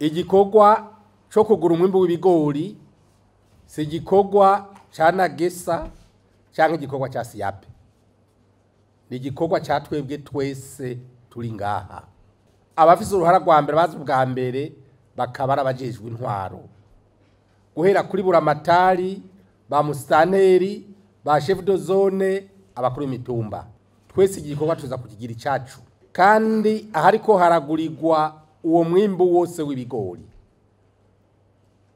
igikorwa cyo kugura umwimbu w'ibigori si igikorwa ca ANAGESSA cyangwa igikorwa ca siyape, ni igikorwa ca twebwe twese turi ngaha. Abafise uruhara rwa mbere bazi ubwa mbere bakaba ari abajejwe intwaro, guhera kuri buramatari, ba musitanteri, ba chef de zone, abakuru b'imitumba. Twese igikorwa tuza kukigira icacu, kandi ahariko haragurirwa uwo mwimbu wose w'ibigori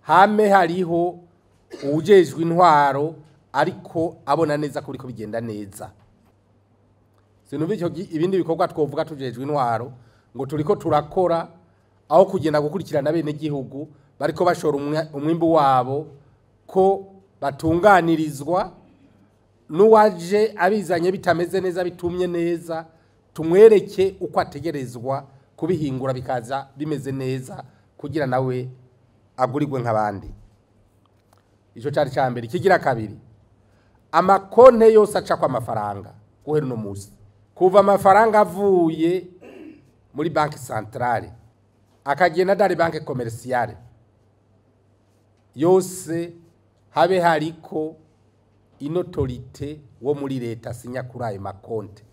hame hariho uwujejwe intwaro ariko abona neza ko bigenda neza. Sinumva ibindi bikorwa twovuga tujejwe intwaro ngo turiko turakora aho kugenda gukurikirana bene gihugu bariko bashora umwimbu wabo ko batunganirizwa, nuwaje abizanye bitameze neza bitumye neza tumwereke uko ategerezwa kubihingura bikaza bimeze neza kugira nawe agurirwe nk'abandi. Ico cari ca mbere. Kigira kabiri, amakonte yose aca kwa amafaranga guhera no musi, kuva amafaranga avuye muri banki centrale akagenda dari banki commerciale yose habe hariko inotorite wo muri leta sinya kuri ayo makonte,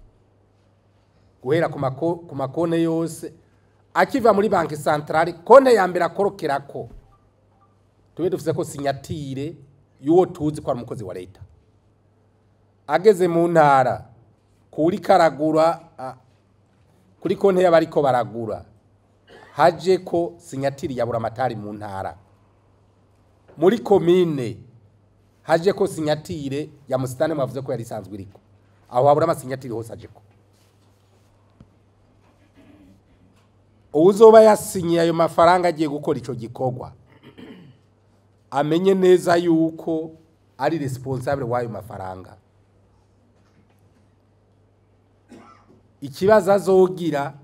guhera ku makonte yose akiva muri banki centrale. Konte ya mbere akorokerako tube dufise ko sinyatire y'uwo tuzi ko ari umukozi wa leta, ageze mu ntara kuri karagura kuri konte y'abariko baragura haje ko sinyatiri ya buramatari mu ntara, muri komine haje ko sinyatire ya musitani mwavuze ko yari isanzwe iriko, aho habura amasinyatiri hose aje ko. Uzoba yasinye ayo mafaranga agiye gukora ico gikorwa amenye neza yuko ari responsable w'ayo mafaranga. Ikibazo azogira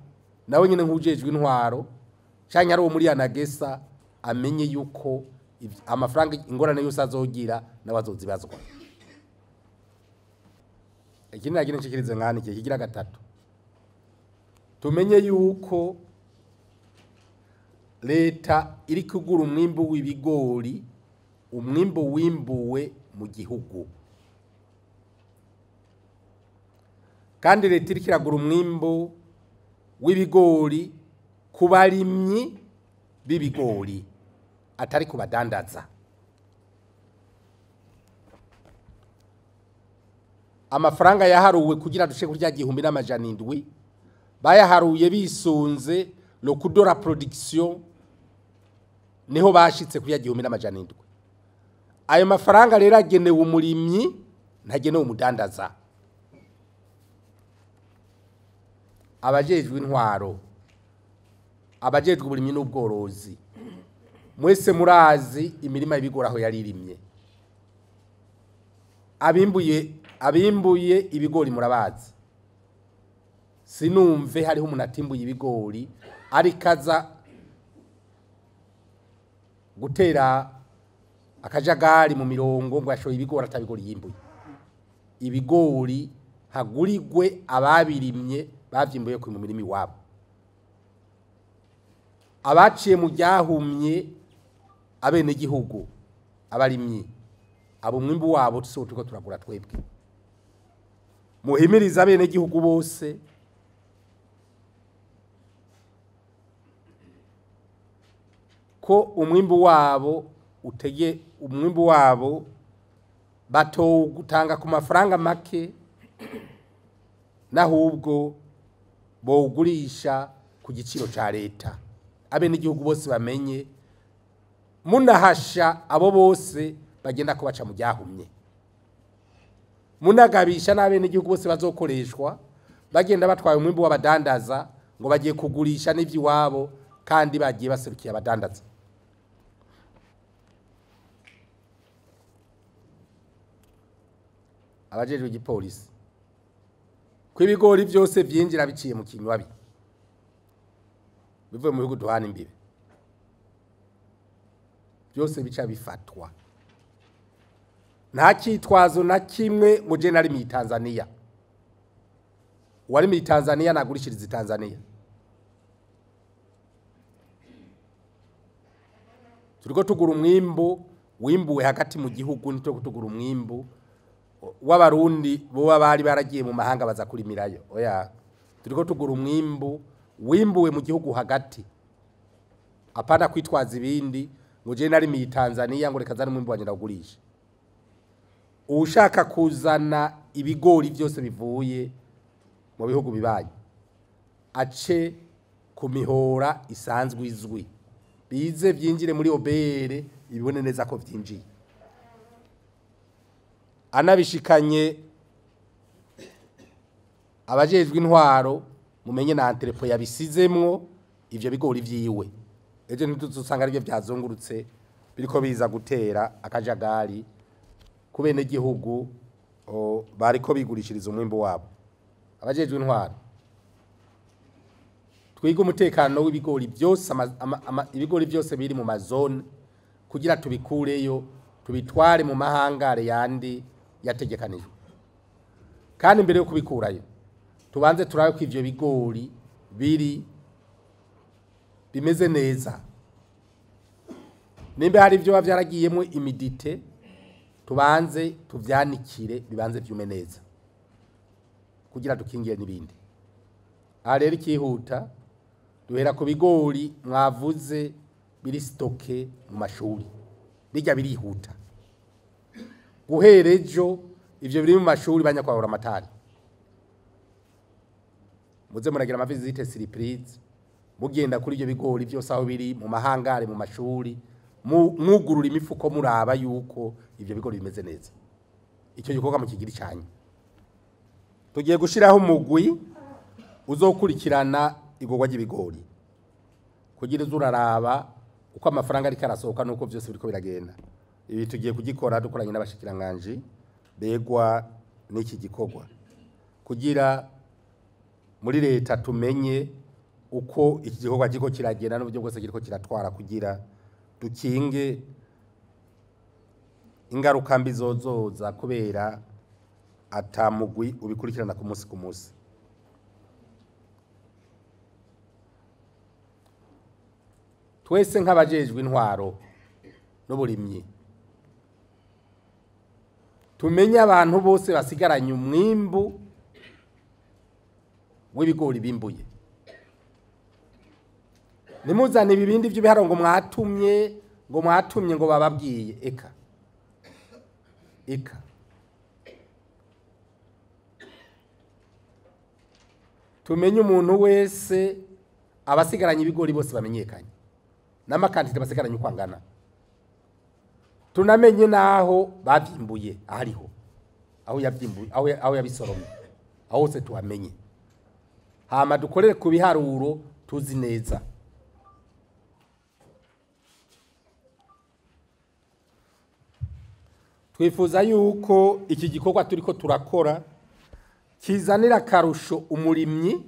nawe nyine nk'ujejwe intwaro cyangwa ari uwo muri ANAGESSA amenye yuko amafaranga ingorane yose azogira nawe azozibazwa. Ikindi nagira nshikirize nkani kigira gatatu, tumenye yuko leta iri kugura umwimbu w'ibigori, umwimbu wimbuwe mu gihugu, kandi leta iri kiragura umwimbu w'ibigori ku barimyi b'ibigori atari kubadandaza. Amafaranga yaharuwe kugira dushe kurya 1700 bayaharuye bisunze le coût de la production, niho bashitse kurya 1700. Ayo mafaranga rero agenewe umurimyi ntagenewe umudandaza. Abajejwe intwaro, abajejwe uburimyi n'ubworozi, mwese murazi imirima y'ibigori aho yaririmye. Abimbuye ibigori murabazi. Sinumve hariho umuntu atimbuye ibigori arikaza gutera akajagari mu mirongo ngo ashoye ibigori atabigori yimbuye. Ibigori hagurigwe ababirimye bavyimbuye ku mirima iwabo, abaciye mu byahumye abene gihugu abarimyi abo mwimbu wabo tuko turagura twebwe. Muhimiriza abene gihugu bose ko umwimbu wabo bato gutanga ku mafaranga make, nahubwo bogurisha ku giciro ca leta. Abene igihugu bose bamenye, munahasha abo bose bagenda kubaca mu byahumye, munagabisha n'abene igihugu bose bazokoreshwa bagenda batwaye umwimbu w'abadandaza ngo bagiye kugurisha n'ivy'iwabo kandi bagiye baserukiye abadandaza. Abajejwe igipolisi kw'ibigori byose vyinjira biciye mu kinywabi bivuye mu bihugu duhana imbere, byose bica bifatwa. Nta kitwazo na kimwe ngo je nari mu Tanzania, wari mu Tanzania nagurishiriza Tanzania. turiko tugura umwimbu wimbuwe hagati mu gihugu, nitwo tugura umwimbu w'abarundi boba bari baragiye mu mahanga baza kurimirayo. Oya, turiko tugura umwimbu wimbuwe mu gihugu hagati, apana kwitwaza ibindi ngo je nari mu Tanzania ngo reka zane umwimbu wanje ndawugurisha. Ushaka kuzana ibigori byose bivuye mu bihugu bibaye ace ku mihora isanzwe izwi, bize byinjire muri obere ibibone neza ko byinjiye, anabishikanye abajejwe intwaro mumenye na entrepôt yabisizemwo ivyo bigori vyiwe. Eje ntituzusanga aribyo byazungurutse biriko biza gutera akajagari kubene gihugu bariko bigurishiriza umwimbo wabo. Abajejwe intwaro twiga umutekano w'ibigori byose, ibigori byose biri mu mazone kugira tubikureyo tubitware mu mahangare yandi yategekanijwe, kandi mbere yo kubikurayo tubanze turabe ko ivyo bigori bimeze neza. Nimbe hari ibyo bavyaragiyemo imidite, tubanze tuvyanikire bibanze vyume neza kugira dukingiye n'ibindi. Aha rero ikihuta duhera ku bigori mwavuze biri stoke mu mashuri, bijya birihuta guhera ejo. Ivyo biri mu mashuri banyakwahura amatari, muze muragira ama visite surprise mugenda kuri ivyo bigori byose aho biri mu mahangare mu mashuri, mwugurura imifuko muraba yuko ivyo bigori bimeze neza. Icyo gikorwa mu kigira cyane tugiye gushiraho umugwi uzokurikirana igogwa ry'ibigori kugira uzuraraba uko amafaranga ari karasohoka nuko byose biriko biragenda. Ibi tugiye kugikora dukoranye n'abashikiranganji begwa n'iki gikorwa kugira muri leta tumenye uko iki gikorwa giko kiragenda n'uburyo bwose kiriko kiratwara kugira dukinge ingaruka mbi zozoza kubera atamugwi ubikurikirana ku munsi ku munsi. Twese nk'abajejwe intwaro n'uburimyi tumenye abantu bose basigaranye umwimbu w'ibigori bimbuye. Nimuzane ibibindi by'ibiharo ngo mwatumye ngo bababwiye eka tumenye umuntu wese abasigaranye ibigori bose bamenyekanye n'amakantite basigaranye uko angana, tunamenye naho bavyimbuye ahariho, aho yavyimbuye aho yabisoromye, aho hose tuhamenye, hama dukorere ku biharuro tuzi neza. Twifuza yuko iki gikorwa turiko turakora kizanira karusho umurimyi,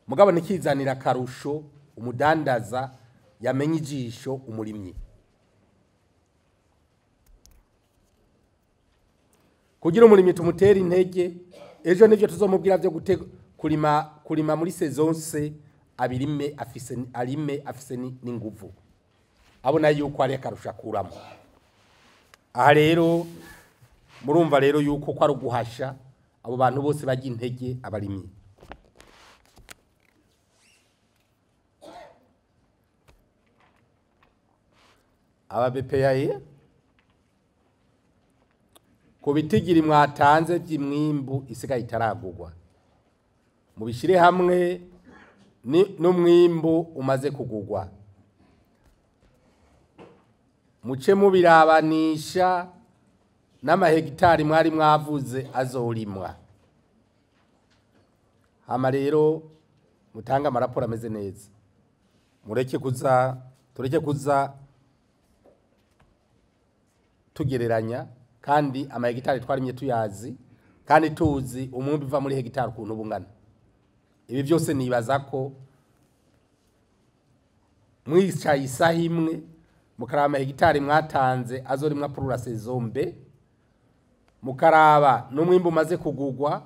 mugabo nikizanira karusho umudandaza yamenye ijisho umurimyi, kugira umurimyi tumutera intege. Ejo nivyo tuzomubwira byo kurima muri sezonse abirime afise n'inguvu, abona yuko ari karusha kuramo. Aha rero murumva rero yuko ko ari guhasha abo bantu bose bajya intege abarimyi. Ababepeyaye ku bitigiri mwatanze by'imwimbu isigaye itaragurwa mubishire hamwe n'umwimbu umaze kugurwa, muce mubirabanisha n'amahegitari mwari mwavuze azorimwa, hama rero mutanga amaraporo ameze neza. Tureke kuza tugereranya, kandi amahegitari twarimye tuyazi kandi tuzi umwimbu uva muri hegitari ukuntu bungana. Ibi byose nibaza ko mwicaye isaha imwe mukaraba amahegitari mwatanze azorimwa purura sezombe, mukaraba n'umwimbu umaze kugurwa,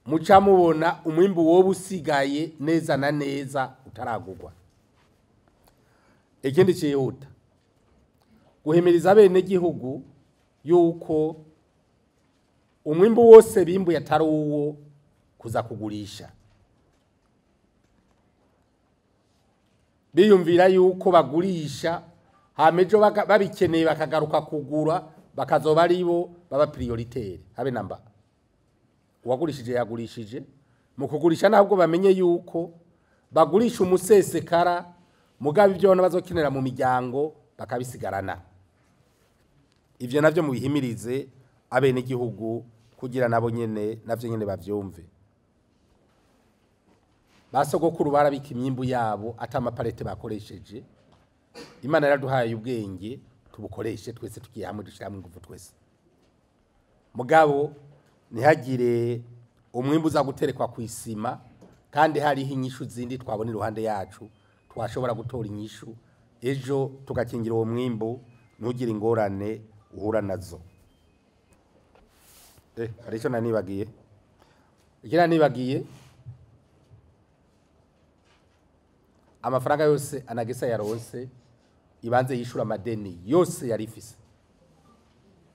muca mubona umwimbu wowe usigaye neza na neza utaragurwa. Ikindi cyihuta guhimiriza bene gihugu yuko umwimbu wose bimbuye atari uwo kuza kugurisha, biyumvira yuko bagurisha hamejo babikeneye bakagaruka kugura bakazoba aribo baba prioritaire habe namba. Uwagurishije yagurishije, mu kugurisha ntabwo bamenye yuko bagurisha umusesekara mugabe ibyo bazokenera mu miryango bakabisigarana. Ivyo navyo mubihimirize abene gihugu kugira nabo nyene navyo nyene bavyumve. Basogokuru barabika imyimbu yabo atamaparete bakoresheje. Imana yaraduhaye ubwenge tubukoreshe twese tugiye hamwe dushiramo ingufu twese. Mugabo ntihagire umwimbu uza guterekwa ku isima kandi hariho inyishu zindi twabona iruhande yacu twashobora gutora inyishu ejo tugakingira uwo mwimbu ntugire ingorane uhura nazo. Arico nanibagiye. Ikira nibagiye amafaranga yose ANAGESSA yaronse ibanze yishura amadeni yose yarifise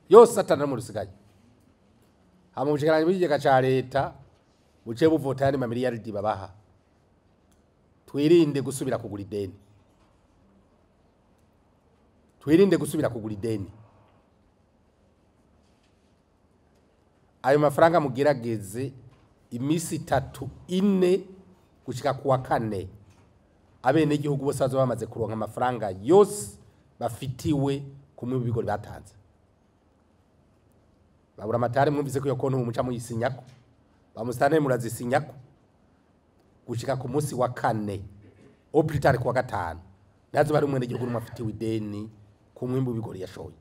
yose atana mu rusigaye. Hama umushikiranganji w'ikigega ca leta buce buvota yani mamiliyaridi babaha. Twirinde gusubira kugura ideni. Twirinde gusubira kugura ideni. Ayo mafaranga mugerageze imisi 3-4 gushika kuwa 4 abene gihugu bose bazo bamaze kuronka amafaranga yose bafitiwe kumwe bigori batanze. Babura amatari mwumvise ko yo kontu umuca mu yisinyako bamustane murazisinyako gushika ku munsi wa 4 opitari kuwa 5 nazo bari umwene gihugu n'umafitiwe ideni ku mwimbu bigori yashoye.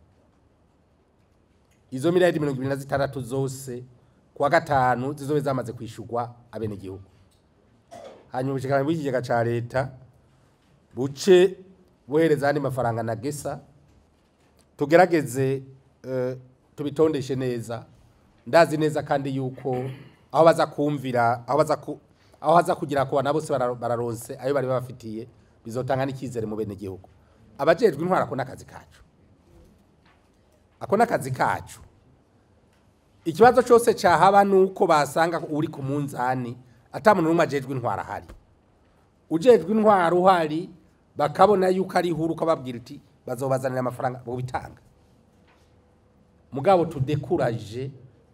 Izo miliyari 26 zose kuwa 5 zizobe zamaze kwishurwa abene gihugu. Hanyuma ubushikiranganje bw'ikigega ca leta buce bohereza andi mafaranga ANAGESSA tugerageze tubitondeshe neza. Ndazi neza kandi yuko aho baza kumvira aho haza kugira ko nabo se bararonse ayo bari bafitiye bizotanga n'ikizere mu bene gihugu. Abajejwe intwara ko nakazi kacu. Akona kazi kacu. Ikibazo cyose cyahaba nuko basanga uri ku munzani atamuntu numwe ajejwe intwara hari. Ujejwe intwara uhari bakabona yuko ari huru kababwira iti bazobazanira amafaranga bo bitanga. Mugabo tudekuraje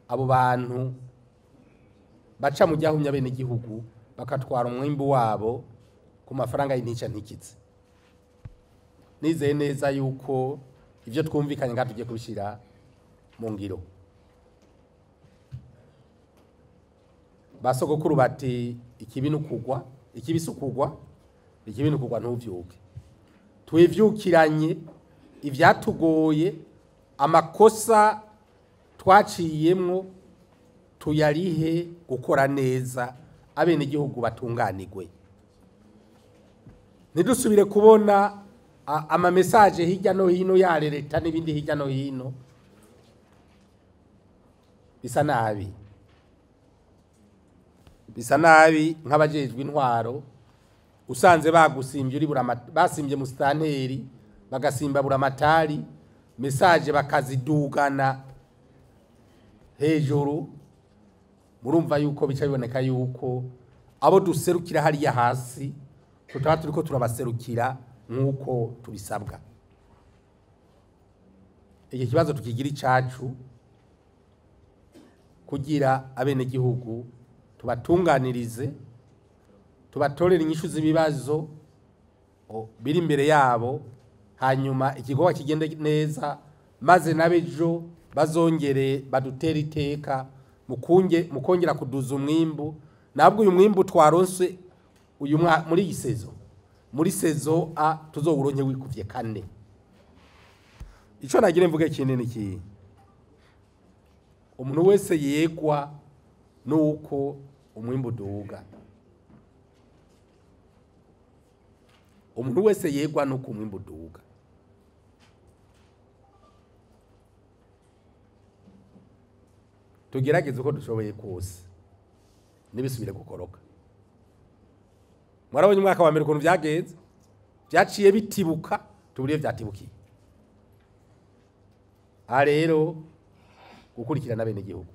abo bantu baca mu jyahumya bene gihugu bakatwara umwimbu wabo ku mafaranga y'intica ntikize. Nizeye neza yuko ivyo twumvikanye ngatuje kubishira mu ngiro. Basogokuru bati ikibinu kugwa ikibisukugwa ikibinu kugwa ntuvyuke. Twivyukiranye ivyatugoye amakosa twaciyemwo tuyarihe gukora neza abene gihugu batunganirwe. Nidusubire kubona ama message hirya no hino yarereta n'ibindi hirya no hino bisa nabi nk'abajejwe intwaro usanze bagusimbye uri basimbye mu stanteri bagasimba buramatari message bakazidugana hejuru. Murumva yuko bica biboneka yuko abo duserukira hariya hasi tutaba turiko turabaserukira nkuko tubisabwa. Iki kibazo tukigira icacu kugira abene gihugu tubatunganirize tubatorera inyishu z'ibibazo biri imbere yabo, hanyuma ikigo kigende neza maze nabejo bazongere badutera iteka mukongera kuduza umwimbu. Nabwo uyu mwimbu twaronse uyu muri isezo muri sezo a tuzowuronke wikuvye 4. Ico nagire mvuge kinini ki umuntu wese yegwa nuko umwimbu duga. Umuntu wese yegwa nuko umwimbu duga. Tugerageze uko dushoboye kose nibisubire gukoroka. Mwarabonye umwaka wa mbere ukuntu byagenze byaciye bitibuka tuburiye byatibukiye. rero gukurikirana bene gihugu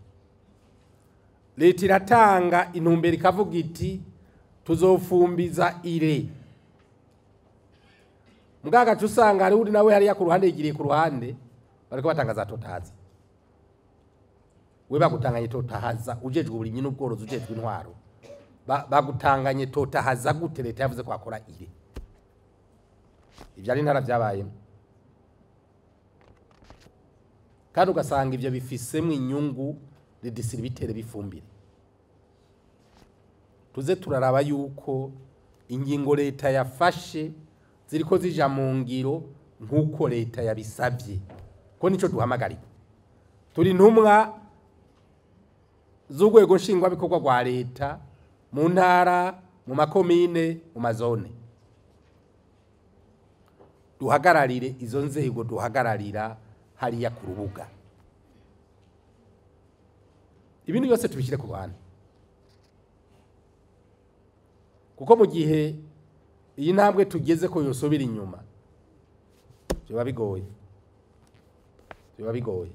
leta iratanga intumbero ikavuga iti tuzofumbiza ire mugaga tusanga ari uri nawe hariya ku ruhande yigiriye ku ruhande bariko batangaza totahaza we bagutanganye totahaza ujejwe uburimyi n'ubworozi ujejwe intwaro bagutanganye totahaza gute leta yavuze ko akora ire ivyo ari ntara vyabayemo kandi ugasanga ivyo bifisemwe inyungu redisiribitere bifumbire tuze turaraba yuko ingingo leta yafashe ziriko zija mu ngiro nkuko leta yabisabye ko nico duhamagarira turi ntumwa z'urwego nshingwa bikorwa rwa leta mu ntara mu makomine mu mazone duhagararire izo nzego duhagararira hariya ku rubuga ibintu byose tubishyire ku ruhande kuko mu gihe iyi ntambwe tugeze ko yosubira inyuma biba bigoye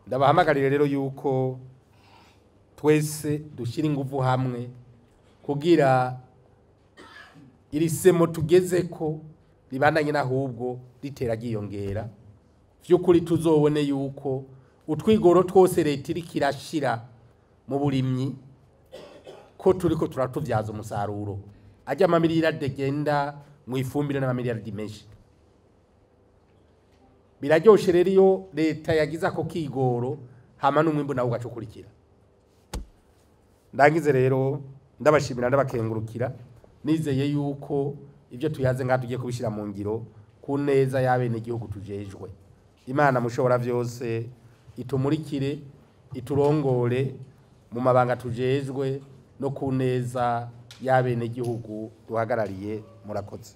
ndabahamagarire rero yuko twese dushyira ingufu hamwe kugira iri semo tugeze ko ribandanye n'ahubwo ritera ryiyongera vy'ukuri tuzobone yuko utwigoro twose leta iriko irashira mu burimyi ko turiko turatuvyaza umusaruro ajya amamiliyaridi agenda mu ifumbire n'amamiliyaridi menshi biraryoshe rero iyo leta yagize ako kigoro hama n'umwimbu nawo ugacukurikira ndangize rero ndabashimira ndabakengurukira nizeye yuko ibyo tuyaze ngaho tugiye kubishyira mu ngiro ku neza y'abene igihugu tujejwe imana mushobora byose itumurikire iturongore mu mabanga tujejwe no ku neza y'abene igihugu duhagarariye murakoze